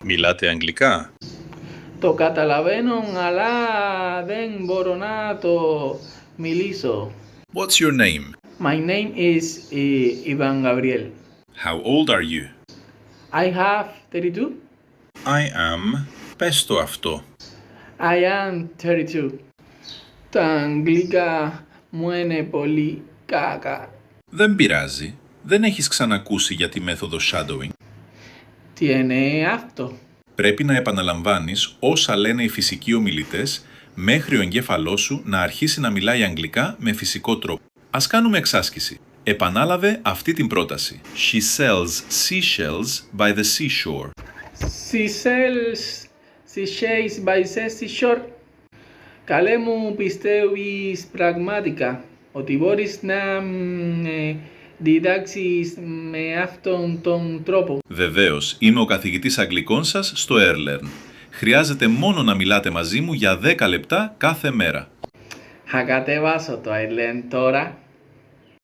Μιλάτε αγγλικά? Το καταλαβαίνω, αλλά δεν μπορώ να το μιλήσω. What's your name? My name is Ivan Gabriel. How old are you? I have 32. I am... Πες το αυτό. I am 32. Τα αγγλικά μου είναι πολύ κακά. Δεν πειράζει. Δεν έχεις ξανακούσει για τη μέθοδο shadowing. Τι είναι αυτό? Πρέπει να επαναλαμβάνεις όσα λένε οι φυσικοί ομιλητές μέχρι ο εγκέφαλός σου να αρχίσει να μιλάει αγγλικά με φυσικό τρόπο. Ας κάνουμε εξάσκηση. Επανάλαβε αυτή την πρόταση. She sells seashells by the seashore. She sells seashells by the seashore. Καλέ μου, πιστεύεις πραγματικά ότι μπορείς να διδάξεις με αυτόν τον τρόπο? Βεβαίως, είμαι ο καθηγητής Αγγλικών σας στο Airlearn. Χρειάζεται μόνο να μιλάτε μαζί μου για 10 λεπτά κάθε μέρα. Θα κατεβάσω το Airlearn τώρα.